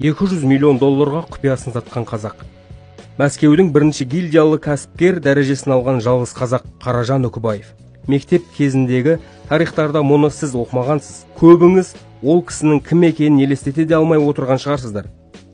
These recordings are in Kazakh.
200 миллион долларға құпиясын сатқан қазақ. Мәскеудің бірінші гильдиялы кәсіпкер дәрежесін алған жалғыз қазақ Қаражан Үкібаев. Мектеп кезіндегі тарихтарда мұны сіз оқымағансыз. Көбіңіз ол кісінің кім екенін елестете де алмай отырған шығарсыздар.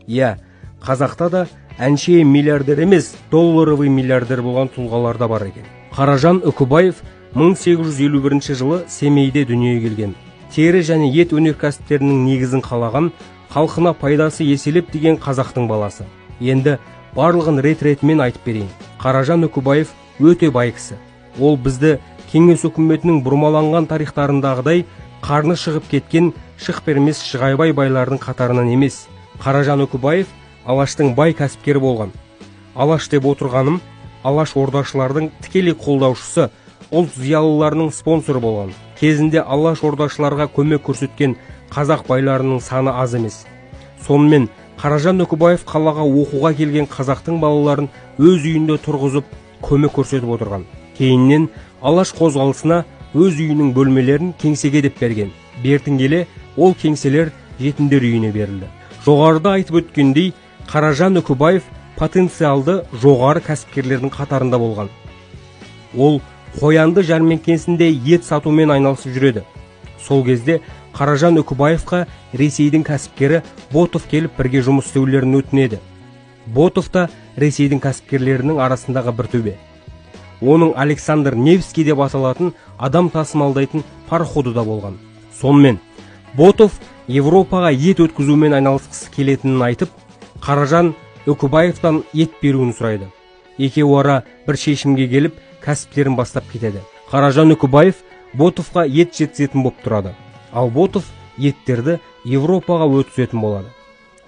Иә, қазақта да әншейін миллиардер емес, долларовый миллиардер болған тұлғалар да бар екен. Қаражан Үкібаев 1851 жылы Семейде дүниеге келген. Тері және ет өнеркәсіптерінің негізін қалаған, халқына пайдасы еселеп деген қазақтың баласы. Енді барлығын рет-ретімен айтып берейін. Қаражан Үкібаев өте бай кісі. Ол бізді кеңес үкіметінің бұрмаланған тарихтарындағыдай қарны шығып кеткен шық бермес шығайбай байлардың қатарынан емес. Қаражан Үкібаев Алаштың бай кәсіпкері болған. Алаш деп отырғаным, Алаш ордашылардың тікелей қолдаушысы, ұлт зиялыларының спонсоры болған. Кезінде Алаш ордашыларға көмек көрсеткен қазақ байларының саны аз емес. Сонымен Қаражан Үкібаев қалаға оқуға келген қазақтың балаларын өз үйінде тұрғызып көмек көрсетіп отырған. Кейіннен Алаш қозғалысына өз үйінің бөлмелерін кеңсеге деп берген. Бертін келе ол кеңселер жетімдер үйіне берілді. Жоғарыда айтып өткендей, Қаражан Үкібаев потенциалды жоғары кәсіпкерлердің қатарында болған. Ол қоянды жәрмеңкесінде ет сатумен айналысып жүреді. Сол кезде Қаражан Үкібаевқа Ресейдің кәсіпкері Ботов келіп бірге жұмыс істеулерін өтінеді. Ботов та Ресейдің кәсіпкерлерінің арасындағы бір төбе. Оның Александр Невский деп аталатын адам тасымалдайтын пароходы да болған. Сонымен Ботов Европаға ет өткізумен айналысқысы келетінін айтып, Қаражан Үкібаевтан ет беруін сұрайды. Екеуі ара бір шешімге келіп, кәсіптерін бастап кетеді. Қаражан Үкібаев Ботовқа ет жеткізетін болып тұрады. Ал Ботов еттерді Европаға өткізетін болады.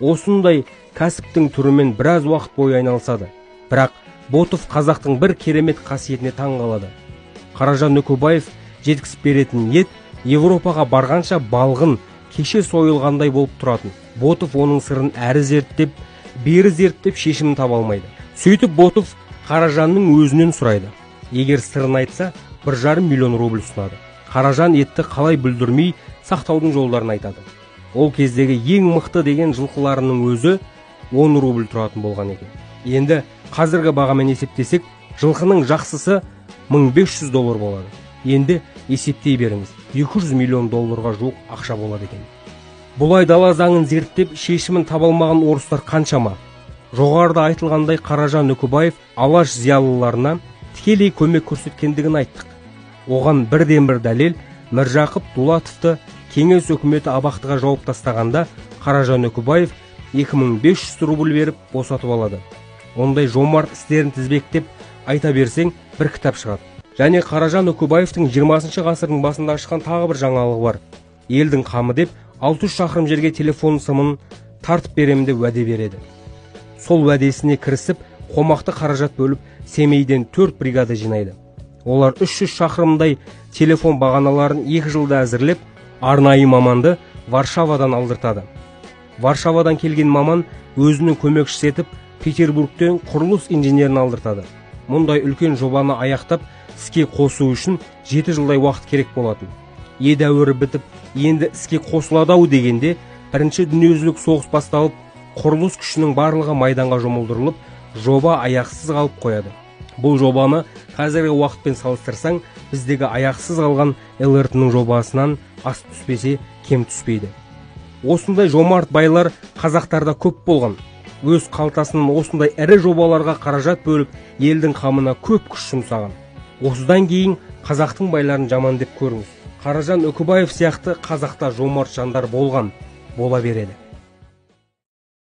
Осындай кәсіптің түрімен біраз уақыт бойы айналысады. Бірақ Ботов қазақтың бір керемет қасиетіне таң қалады. Қаражан Үкібаев жеткізіп беретін ет Европаға барғанша балғын, кеше сойылғандай болып тұратын. Ботов оның сырын әрі зерттеп, бері зерттеп шешімін таба алмайды. Сөйтіп Ботов Қаражанның өзінен сұрайды. Егер сырын айтса, 1,5 миллион рубль ұсынады. Қаражан етті қалай бүлдірмей сақтаудың жолдарын айтады. Ол кездегі ең мықты деген жылқыларының өзі 10 рубль тұратын болған екен. Енді қазіргі бағамен есептесек, жылқының жақсысы 1500 доллар болады. Енді есептей беріңіз, 200 миллион долларға жуық ақша болады екен. Бұлай дала заңын зерттеп шешімін таба алмаған орыстар қаншама. Жоғарыда айтылғандай Қаражан Үкібаев Алаш зиялыларына тікелей көмек көрсеткендігін айттық. Оған бірден бір дәлел Міржақып Дулатовты кеңес үкіметі абақтыға жауып тастағанда Қаражан Үкібаев 2500 рубль беріп босатып алады. Ондай жомарт істерін тізбектеп айта берсең бір кітап шығады. Және Қаражан Үкібаевтың 20 ғасырдың басында ашқан тағы бір жаңалығы бар. Елдің қамы деп 600 шақырым жерге телефон сымын тартып беремін деп уәде береді. Сол уәдесіне кірісіп, қомақты қаражат бөліп, Семейден 4 бригада жинайды. Олар 300 шақырымдай телефон бағаналарын 2 жылда әзірлеп, арнайы маманды Варшавадан алдыртады. Варшавадан келген маман өзінің көмекшісі етіп, Петербургтен құрылыс инженерін алдыртады. Мұндай үлкен жобаны аяқтап, іске қосу үшін 7 жылдай уақыт керек болатын. Едәуірі бітіп, енді іске қосылады-ау дегенде, бірінші дүниежүзілік соғыс басталып, құрылыс күшінің барлығы майданға жұмылдырылып, жоба аяқсыз қалып қояды. Бұл жобаны қазіргі уақытпен салыстырсаң, біздегі аяқсыз қалған ЛРТ-ның жобасынан ас түспесе, кем түспейді. Осындай жомарт байлар қазақтарда көп болған. Өз қалтасынан осындай ірі жобаларға қаражат бөліп, елдің қамына көп күш жұмсаған. Осыдан кейін қазақтың байларын жаман деп көріңіз. Қаражан Үкібаев сияқты қазақта жомарт жандар болған, бола береді.